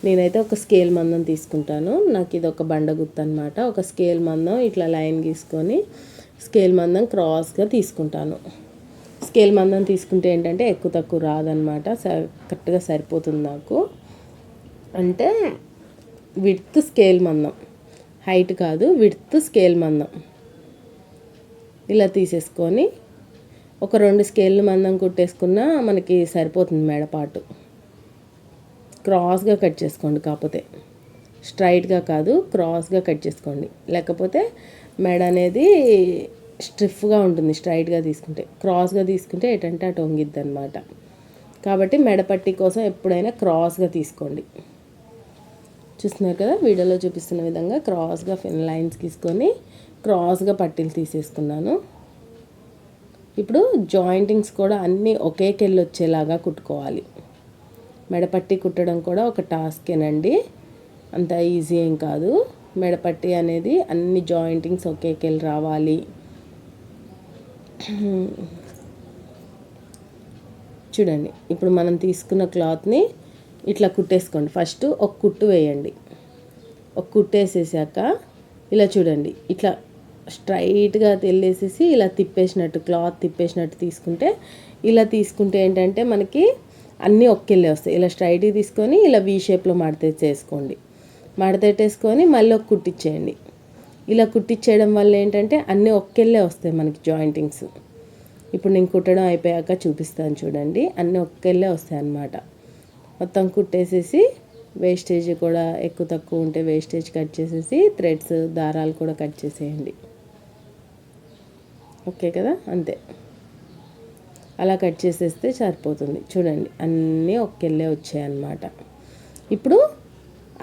నేనైతే ఒక స్కేల్ మందం తీసుకుంటాను. నాకు ఇది ఒక బండ గుర్తు అనమాట. ఒక స్కేల్ మందం ఇట్లా లైన్ గీసుకొని స్కేల్ మందం క్రాస్గా తీసుకుంటాను. స్కేల్ మందం తీసుకుంటే ఏంటంటే ఎక్కువ తక్కువ రాదనమాట, కరెక్ట్గా సరిపోతుంది నాకు. అంటే విడ్త్ స్కేల్ మందం, హైట్ కాదు, విడ్త్ స్కేల్ మందం ఇలా తీసేసుకొని ఒక 2 స్కేల్ మందం కుట్టేసుకున్నా మనకి సరిపోతుంది. మెడపాటు క్రాస్గా కట్ చేసుకోండి, కాకపోతే స్ట్రైట్గా కాదు క్రాస్గా కట్ చేసుకోండి, లేకపోతే మెడ అనేది స్టిఫ్గా ఉంటుంది. స్ట్రైట్గా తీసుకుంటే, క్రాస్గా తీసుకుంటే ఎటంటే అటు వంగిద్ది అనమాట. కాబట్టి మెడపట్టి కోసం ఎప్పుడైనా క్రాస్గా తీసుకోండి. చూస్తున్నారు కదా, వీడియోలో చూపిస్తున్న విధంగా క్రాస్గా లైన్స్ తీసుకొని క్రాస్గా పట్టీలు తీసేసుకున్నాను. ఇప్పుడు జాయింటింగ్స్ కూడా అన్నీ ఒకే కెళ్ళి వచ్చేలాగా కుట్టుకోవాలి. మెడపట్టి కుట్టడం కూడా ఒక టాస్కేనండి, అంత ఈజీ ఏం కాదు. మెడపట్టి అనేది అన్ని జాయింటింగ్స్ ఒకే కెళ్ళి రావాలి, చూడండి ఇప్పుడు మనం తీసుకున్న క్లాత్ని ఇట్లా కుట్టేసుకోండి. ఫస్ట్ ఒక కుట్టు వేయండి. ఒక కుట్టు వేసేసాక ఇలా చూడండి, ఇట్లా స్ట్రైట్గా తెల్లేసేసి ఇలా తిప్పేసినట్టు, క్లాత్ తిప్పేసినట్టు తీసుకుంటే, ఇలా తీసుకుంటే ఏంటంటే మనకి అన్నీ ఒక్కెళ్ళే వస్తాయి. ఇలా స్ట్రైట్గా తీసుకొని ఇలా వీ షేప్లో మడతెట్టేసుకోండి. మడతెట్టేసుకొని మళ్ళీ ఒక కుట్టిచ్చేయండి. ఇలా కుట్టిచ్చేయడం వల్ల ఏంటంటే అన్నీ ఒక్కెళ్ళే వస్తాయి మనకి జాయింటింగ్స్. ఇప్పుడు నేను కుట్టడం అయిపోయాక చూపిస్తాను చూడండి, అన్నీ ఒక్కెళ్ళే వస్తాయి అన్నమాట. మొత్తం కుట్టేసేసి వేస్టేజ్ కూడా ఎక్కువ తక్కువ ఉంటే వేస్టేజ్ కట్ చేసేసి థ్రెడ్స్ దారాలు కూడా కట్ చేసేయండి. ఓకే కదా, అంతే. అలా కట్ చేసేస్తే సరిపోతుంది. చూడండి అన్నీ ఒక్కెళ్ళే వచ్చాయన్నమాట. ఇప్పుడు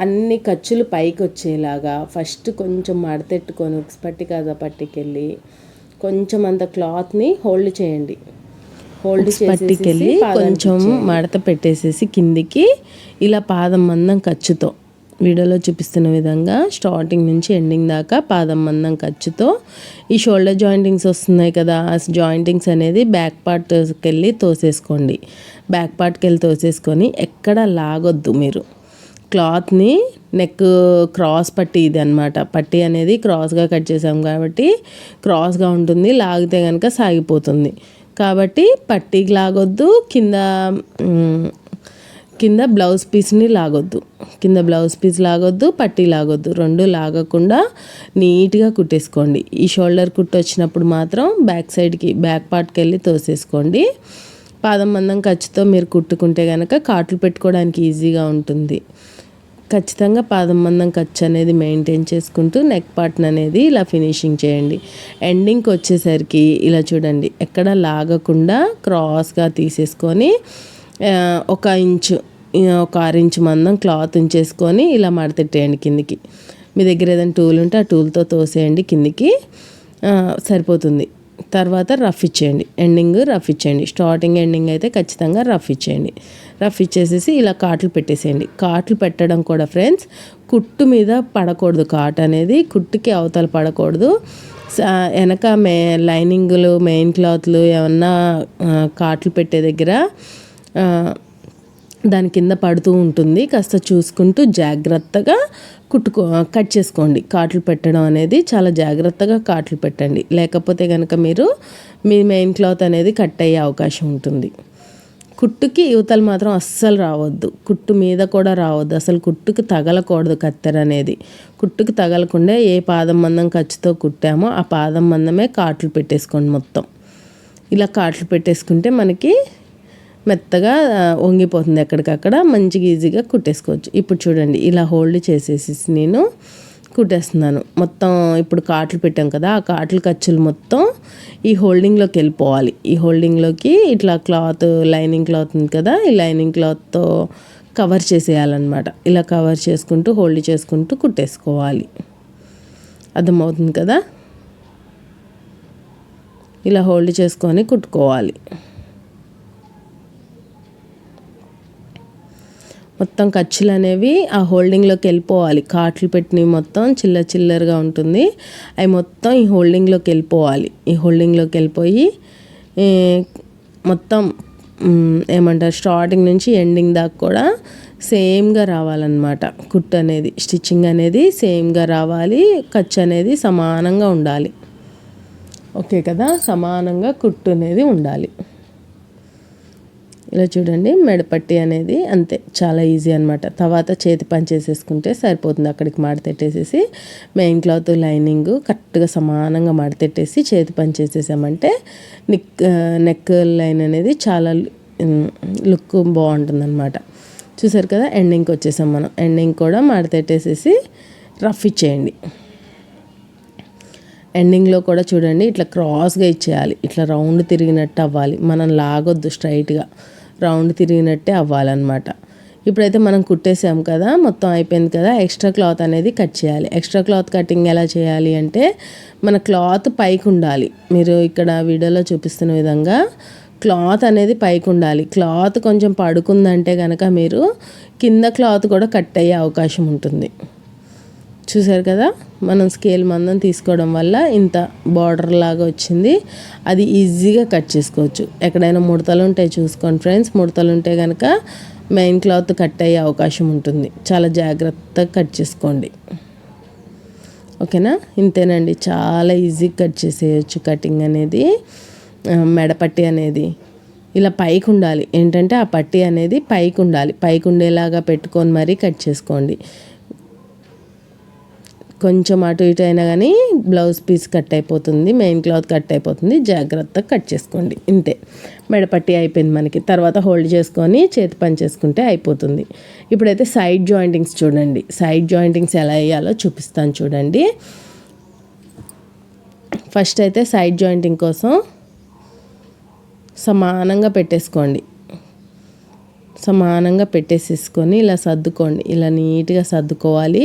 అన్ని ఖర్చులు పైకి వచ్చేలాగా ఫస్ట్ కొంచెం మడతెట్టుకొని ఉక్స్ కాదా పట్టికెళ్ళి కొంచెం అంత క్లాత్ని హోల్డ్ చేయండి. హోల్డ్ పట్టికెళ్ళి కొంచెం మడత పెట్టేసేసి కిందికి ఇలా పాదం మందం ఖర్చుతో వీడియోలో చూపిస్తున్న విధంగా స్టార్టింగ్ నుంచి ఎండింగ్ దాకా పాదం మందం ఖర్చుతో ఈ షోల్డర్ జాయింటింగ్స్ వస్తున్నాయి కదా, ఆ జాయింటింగ్స్ అనేది బ్యాక్ పార్ట్కి వెళ్ళి తోసేసుకోండి. బ్యాక్ పార్ట్కి వెళ్ళి తోసేసుకొని ఎక్కడ లాగొద్దు మీరు క్లాత్ని. నెక్ క్రాస్ పట్టీ ఇది అనమాట. పట్టీ అనేది క్రాస్గా కట్ చేసాం కాబట్టి క్రాస్గా ఉంటుంది, లాగితే కనుక సాగిపోతుంది. కాబట్టి పట్టీకి లాగొద్దు, కింద బ్లౌజ్ పీస్ని లాగొద్దు. కింద బ్లౌజ్ పీస్ లాగొద్దు, పట్టీ లాగొద్దు. రెండు లాగకుండా నీట్గా కుట్టేసుకోండి. ఈ షోల్డర్ కుట్టు వచ్చినప్పుడు మాత్రం బ్యాక్ సైడ్కి బ్యాక్ పార్ట్కి వెళ్ళి తోసేసుకోండి. పాదం మందం ఖర్చుతో మీరు కుట్టుకుంటే కనుక కాట్లు పెట్టుకోవడానికి ఈజీగా ఉంటుంది. ఖచ్చితంగా పాదం మందం ఖర్చు అనేది మెయింటైన్ చేసుకుంటూ నెక్ పార్ట్ని అనేది ఇలా ఫినిషింగ్ చేయండి. ఎండింగ్కి వచ్చేసరికి ఇలా చూడండి, ఎక్కడ లాగకుండా క్రాస్గా తీసేసుకొని ఒక 6 ఇంచు మందం క్లాత్ ఉంచేసుకొని ఇలా మడతెట్టేయండి కిందికి. మీ దగ్గర ఏదైనా టూల్ ఉంటే ఆ టూల్తో తోసేయండి కిందికి, సరిపోతుంది. తర్వాత రఫ్ ఇచ్చేయండి. ఎండింగ్ రఫ్ ఇచ్చేయండి. స్టార్టింగ్ ఎండింగ్ అయితే ఖచ్చితంగా రఫ్ ఇచ్చేయండి. రఫ్ ఇచ్చేసేసి ఇలా కాట్లు పెట్టేసేయండి. కాట్లు పెట్టడం కూడా ఫ్రెండ్స్ కుట్టు మీద పడకూడదు. కాట్ అనేది కుట్టుకి అవతల పడకూడదు. వెనక లైనింగ్లు మెయిన్ క్లాత్లు ఏమన్నా కాట్లు పెట్టే దగ్గర దాని కింద పడుతూ ఉంటుంది. కాస్త చూసుకుంటూ జాగ్రత్తగా కట్ చేసుకోండి. కాట్లు పెట్టడం అనేది చాలా జాగ్రత్తగా కాట్లు పెట్టండి, లేకపోతే కనుక మీ మెయిన్ క్లాత్ అనేది కట్ అయ్యే అవకాశం ఉంటుంది. కుట్టుకి యువతలు మాత్రం అస్సలు రావద్దు, కుట్టు మీద కూడా రావద్దు. అసలు కుట్టుకి తగలకూడదు కత్తెర అనేది. కుట్టుకి తగలకుండా ఏ పాదం మందం ఖర్చుతో కుట్టామో ఆ పాదం మందమే కాట్లు పెట్టేసుకోండి. మొత్తం ఇలా కాట్లు పెట్టేసుకుంటే మనకి మెత్తగా వంగిపోతుంది, ఎక్కడికక్కడ మంచిగా ఈజీగా కుట్టేసుకోవచ్చు. ఇప్పుడు చూడండి ఇలా హోల్డ్ చేసేసి నేను కుట్టేస్తున్నాను. మొత్తం ఇప్పుడు కాట్లు పెట్టాం కదా, ఆ కాట్లు ఖర్చులు మొత్తం ఈ హోల్డింగ్లోకి వెళ్ళిపోవాలి. ఈ హోల్డింగ్లోకి ఇట్లా క్లాత్ లైనింగ్ క్లాత్ ఉంది కదా, ఈ లైనింగ్ క్లాత్తో కవర్ చేసేయాలన్నమాట. ఇలా కవర్ చేసుకుంటూ హోల్డ్ చేసుకుంటూ కుట్టేసుకోవాలి. అర్థమవుతుంది కదా, ఇలా హోల్డ్ చేసుకొని కుట్టుకోవాలి. మొత్తం ఖర్చులు అనేవి ఆ హోల్డింగ్లోకి వెళ్ళిపోవాలి. కాట్లు పెట్టినవి మొత్తం చిల్లరగా ఉంటుంది, అవి మొత్తం ఈ హోల్డింగ్లోకి వెళ్ళిపోవాలి. ఈ హోల్డింగ్లోకి వెళ్ళిపోయి మొత్తం ఏమంటారు స్టార్టింగ్ నుంచి ఎండింగ్ దాకా కూడా సేమ్గా రావాలన్నమాట. కుట్టు అనేది స్టిచ్చింగ్ అనేది సేమ్గా రావాలి, ఖర్చు అనేది సమానంగా ఉండాలి. ఓకే కదా, సమానంగా కుట్టు అనేది ఉండాలి. ఇలా చూడండి మెడపట్టి అనేది అంతే, చాలా ఈజీ అనమాట. తర్వాత చేతి పని చేసేసుకుంటే సరిపోతుంది. అక్కడికి మడతెట్టేసేసి మెయిన్ క్లాత్ లైనింగ్ కరెక్ట్గా సమానంగా మడతెట్టేసి చేతి పని చేసేసామంటే నెక్ లైన్ అనేది చాలా లుక్ బాగుంటుంది అనమాట. చూసారు కదా, ఎండింగ్కి వచ్చేసాం మనం. ఎండింగ్ కూడా మడతెట్టేసేసి రఫ్ ఇచ్చేయండి. ఎండింగ్లో కూడా చూడండి ఇట్లా క్రాస్గా ఇచ్చేయాలి. ఇట్లా రౌండ్ తిరిగినట్టు అవ్వాలి. మనం లాగొద్దు, స్ట్రైట్గా రౌండ్ తిరిగినట్టే అవ్వాలన్నమాట. ఇప్పుడైతే మనం కుట్టేసాం కదా, మొత్తం అయిపోయింది కదా, ఎక్స్ట్రా క్లాత్ అనేది కట్ చేయాలి. ఎక్స్ట్రా క్లాత్ కటింగ్ ఎలా చేయాలి అంటే మన క్లాత్ పైకి ఉండాలి. మీరు ఇక్కడ వీడియోలో చూపిస్తున్న విధంగా క్లాత్ అనేది పైకి ఉండాలి. క్లాత్ కొంచెం పడుకుందంటే కనుక మీరు కింద క్లాత్ కూడా కట్ అయ్యే అవకాశం ఉంటుంది. చూసారు కదా, మనం స్కేల్ మందం తీసుకోవడం వల్ల ఇంత బార్డర్ లాగా వచ్చింది. అది ఈజీగా కట్ చేసుకోవచ్చు. ఎక్కడైనా ముడతలు ఉంటాయి చూసుకోండి ఫ్రెండ్స్. ముడతలు ఉంటే కనుక మెయిన్ క్లాత్ కట్ అయ్యే అవకాశం ఉంటుంది. చాలా జాగ్రత్తగా కట్ చేసుకోండి. ఓకేనా, ఇంతేనండి. చాలా ఈజీగా కట్ చేసేయచ్చు. కటింగ్ అనేది మెడపట్టి అనేది ఇలా పైకి ఉండాలి. ఏంటంటే ఆ పట్టి అనేది పైకి ఉండాలి. పైకి ఉండేలాగా పెట్టుకొని మరీ కట్ చేసుకోండి. కొంచెం అటు ఇటు అయినా కానీ బ్లౌజ్ పీస్ కట్ అయిపోతుంది, మెయిన్ క్లాత్ కట్ అయిపోతుంది. జాగ్రత్తగా కట్ చేసుకోండి. ఇంతే, మెడపట్టి అయిపోయింది మనకి. తర్వాత హోల్డ్ చేసుకొని చేతి పని చేసుకుంటే అయిపోతుంది. ఇప్పుడైతే సైడ్ జాయింటింగ్స్ చూడండి. సైడ్ జాయింటింగ్స్ ఎలా వేయాలో చూపిస్తాను చూడండి. ఫస్ట్ అయితే సైడ్ జాయింటింగ్ కోసం సమానంగా పెట్టేసుకోండి. సమానంగా పెట్టేసేసుకొని ఇలా సర్దుకోండి. ఇలా నీట్గా సర్దుకోవాలి.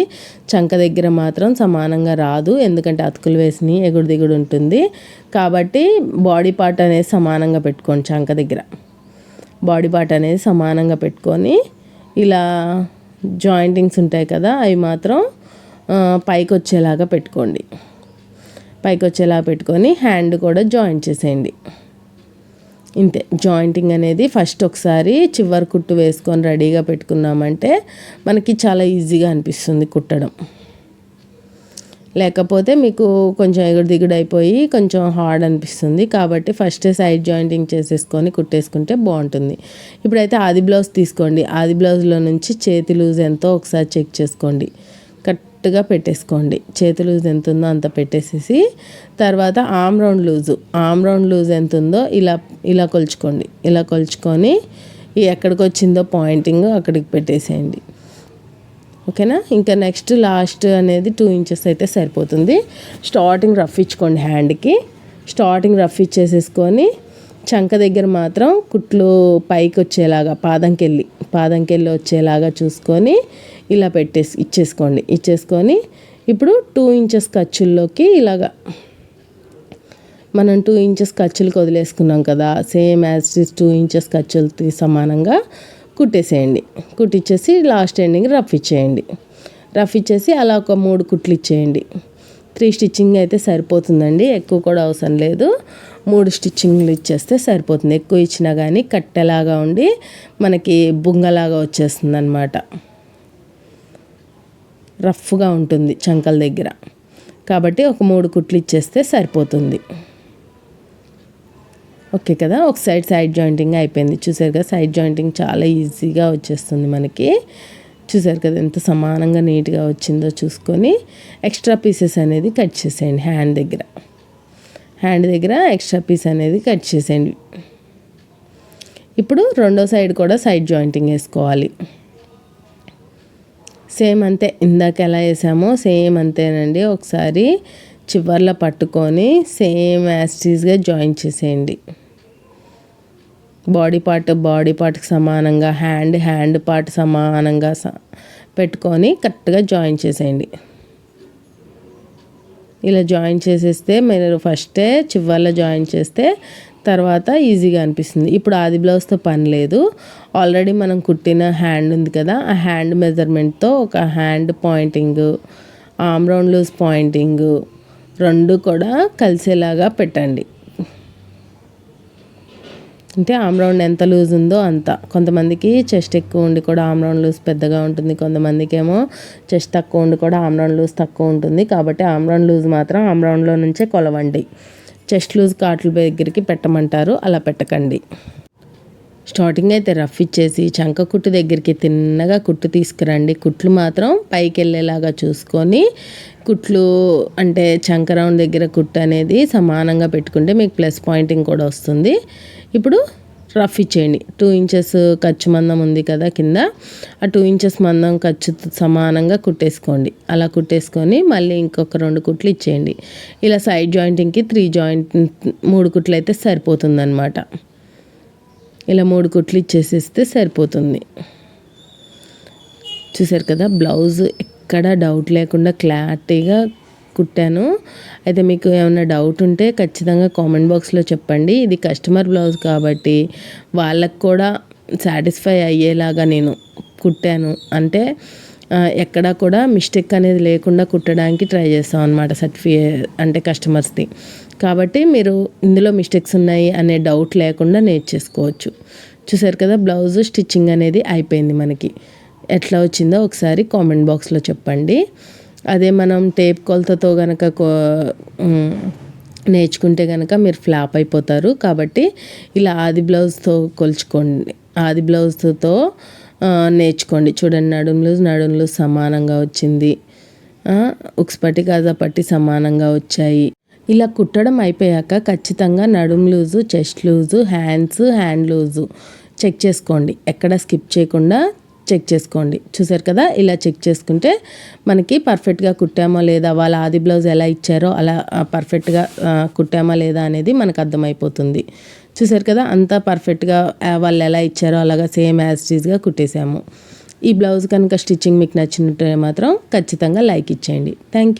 చంక దగ్గర మాత్రం సమానంగా రాదు, ఎందుకంటే అతుకులు వేసి ఎగుడు దిగుడు ఉంటుంది. కాబట్టి బాడీ పార్ట్ అనేది సమానంగా పెట్టుకోండి. చంక దగ్గర బాడీ పార్ట్ అనేది సమానంగా పెట్టుకొని ఇలా జాయింటింగ్స్ ఉంటాయి కదా, అవి మాత్రం పైకి వచ్చేలాగా పెట్టుకోండి. పైకి వచ్చేలా పెట్టుకొని హ్యాండ్ కూడా జాయింట్ చేసేయండి. ఇంతే, జాయింటింగ్ అనేది ఫస్ట్ ఒకసారి చివరి కుట్టు వేసుకొని రెడీగా పెట్టుకున్నామంటే మనకి చాలా ఈజీగా అనిపిస్తుంది కుట్టడం. లేకపోతే మీకు కొంచెం ఎగుడు దిగుడు అయిపోయి కొంచెం హార్డ్ అనిపిస్తుంది. కాబట్టి ఫస్టే సైడ్ జాయింటింగ్ చేసేసుకొని కుట్టేసుకుంటే బాగుంటుంది. ఇప్పుడైతే ఆది బ్లౌజ్ తీసుకోండి. ఆది బ్లౌజ్లో నుంచి చేతి లూజ్ ఎంతో ఒకసారి చెక్ చేసుకోండి. కరెక్ట్గా పెట్టేసుకోండి. చేతి లూజ్ ఎంత ఉందో అంత పెట్టేసేసి తర్వాత ఆమ్ రౌండ్ లూజ్ ఎంత ఉందో ఇలా కొలుచుకోండి. ఇలా కొలుచుకొని ఎక్కడికి వచ్చిందో పాయింటింగ్ అక్కడికి పెట్టేసేయండి. ఓకేనా, ఇంకా నెక్స్ట్ లాస్ట్ అనేది 2 ఇంచెస్ అయితే సరిపోతుంది. స్టార్టింగ్ రఫ్ ఇచ్చుకోండి. హ్యాండ్కి స్టార్టింగ్ రఫ్ ఇచ్చేసేసుకొని చంక దగ్గర మాత్రం కుట్లు పైకి వచ్చేలాగా పాదంకెళ్ళి వచ్చేలాగా చూసుకొని ఇలా ఇచ్చేసుకొని ఇప్పుడు 2 ఇంచెస్ ఖర్చుల్లోకి ఇలాగా మనం 2 ఇంచెస్ ఖర్చులకు వదిలేసుకున్నాం కదా, సేమ్ యాజ్ ఇస్ 2 ఇంచెస్ ఖర్చులకి సమానంగా కుట్టేసేయండి. కుట్టించేసి లాస్ట్ ఎండింగ్ రఫ్ ఇచ్చేసి అలా ఒక 3 కుట్లు ఇచ్చేయండి. 3 స్టిచ్చింగ్ అయితే సరిపోతుందండి, ఎక్కువ కూడా అవసరం లేదు. 3 స్టిచ్చింగ్లు ఇచ్చేస్తే సరిపోతుంది. ఎక్కువ ఇచ్చినా కానీ కట్టెలాగా ఉండి మనకి బుంగలాగా వచ్చేస్తుంది అన్నమాట. రఫ్గా ఉంటుంది చంకల దగ్గర. కాబట్టి ఒక 3 కుట్లు ఇచ్చేస్తే సరిపోతుంది. ఓకే కదా, ఒక సైడ్ జాయింటింగ్ అయిపోయింది. చూసారు కదా, సైడ్ జాయింటింగ్ చాలా ఈజీగా వచ్చేస్తుంది మనకి. చూసారు కదా ఎంత సమానంగా నీట్గా వచ్చిందో చూసుకొని ఎక్స్ట్రా పీసెస్ అనేది కట్ చేసేయండి. హ్యాండ్ దగ్గర ఎక్స్ట్రా పీస్ అనేది కట్ చేసేయండి. ఇప్పుడు రెండో సైడ్ కూడా సైడ్ జాయింటింగ్ వేసుకోవాలి. సేమ్ అంతే, ఇందాక ఎలా వేసామో సేమ్ అంతేనండి. ఒకసారి చివర్లో పట్టుకొని సేమ్ యాస్టీస్గా జాయిన్ చేసేయండి. బాడీ పార్ట్కి సమానంగా హ్యాండ్ పార్ట్ సమానంగా పెట్టుకొని కరెక్ట్గా జాయిన్ చేసేయండి. ఇలా జాయిన్ చేసేస్తే మీరు ఫస్టే చివర్లో జాయిన్ చేస్తే తర్వాత ఈజీగా అనిపిస్తుంది. ఇప్పుడు ఆది బ్లౌజ్తో పని లేదు. ఆల్రెడీ మనం కుట్టిన హ్యాండ్ ఉంది కదా, ఆ హ్యాండ్ మెజర్మెంట్తో ఒక hand pointing, arm round loose pointing 2 కూడా కలిసేలాగా పెట్టండి. అంటే ఆమ్ రౌండ్ ఎంత లూజ్ ఉందో అంత. కొంతమందికి చెస్ట్ ఎక్కువ ఉండి కూడా ఆమ్ రౌండ్ లూజ్ పెద్దగా ఉంటుంది, కొంతమందికి ఏమో చెస్ట్ తక్కువ ఉండి కూడా ఆమ్ రౌండ్ లూజ్ తక్కువ ఉంటుంది. కాబట్టి ఆమ్ రౌండ్ లూజ్ మాత్రం ఆమ్ రౌండ్లో నుంచే కొలవండి. చెస్ట్ లూజ్ కాట్ల దగ్గరికి పెట్టమంటారు, అలా పెట్టకండి. స్టార్టింగ్ అయితే రఫ్ ఇచ్చేసి చంక కుట్టు దగ్గరికి తిన్నగా కుట్టు తీసుకురండి. కుట్లు మాత్రం పైకి వెళ్ళేలాగా చూసుకొని కుట్లు అంటే చంక రౌండ్ దగ్గర కుట్టు అనేది సమానంగా పెట్టుకుంటే మీకు ప్లస్ పాయింటింగ్ కూడా వస్తుంది. ఇప్పుడు రఫ్ ఇచ్చేయండి. 2 ఇంచెస్ ఖర్చు మందం ఉంది కదా కింద, ఆ 2 ఇంచెస్ మందం ఖర్చు సమానంగా కుట్టేసుకోండి. అలా కుట్టేసుకొని మళ్ళీ ఇంకొక 2 కుట్లు ఇచ్చేయండి. ఇలా సైడ్ జాయింటింగ్కి 3 కుట్లు అయితే సరిపోతుందన్నమాట. ఇలా 3 కుట్లు ఇచ్చేసేస్తే సరిపోతుంది. చూసారు కదా, బ్లౌజ్ ఎక్కడ డౌట్ లేకుండా క్లారిటీగా కుట్టాను. అయితే మీకు ఏమైనా డౌట్ ఉంటే ఖచ్చితంగా కామెంట్ బాక్స్లో చెప్పండి. ఇది కస్టమర్ బ్లౌజ్ కాబట్టి వాళ్ళకు కూడా సాటిస్ఫై అయ్యేలాగా నేను కుట్టాను. అంటే ఎక్కడా కూడా మిస్టేక్ అనేది లేకుండా కుట్టడానికి ట్రై చేస్తాం అనమాట అంటే కస్టమర్స్ది. కాబట్టి మీరు ఇందులో మిస్టేక్స్ ఉన్నాయి అనే డౌట్ లేకుండా నేర్చేసుకోవచ్చు. చూసారు కదా, బ్లౌజ్ స్టిచ్చింగ్ అనేది అయిపోయింది. మనకి ఎట్లా వచ్చిందో ఒకసారి కామెంట్ బాక్స్లో చెప్పండి. అదే మనం టేప్ కొలతతో కనుక నేర్చుకుంటే కనుక మీరు ఫ్లాప్ అయిపోతారు. కాబట్టి ఇలా ఆది బ్లౌజ్తో కొలుచుకోండి, ఆది బ్లౌజ్తో నేర్చుకోండి. చూడండి, నడుం లూజ్ సమానంగా వచ్చింది, ఉక్స్ పట్టి కాజా పట్టి సమానంగా వచ్చాయి. ఇలా కుట్టడం అయిపోయాక ఖచ్చితంగా నడుం loose, chest loose, hand loose check చేసుకోండి. ఎక్కడ స్కిప్ చేయకుండా చెక్ చేసుకోండి. చూసారు కదా, ఇలా చెక్ చేసుకుంటే మనకి పర్ఫెక్ట్గా కుట్టామా లేదా, వాళ్ళ ఆది బ్లౌజ్ ఎలా ఇచ్చారో అలా పర్ఫెక్ట్గా కుట్టామా లేదా అనేది మనకు అర్థమైపోతుంది. చూసారు కదా, అంతా పర్ఫెక్ట్గా వాళ్ళు ఎలా ఇచ్చారో అలాగా సేమ్ యాజ్ ఇట్ ఈజ్గా కుట్టేసాము. ఈ బ్లౌజ్ కనుక స్టిచ్చింగ్ మీకు నచ్చినట్టే మాత్రం ఖచ్చితంగా లైక్ ఇచ్చేయండి. Thank you.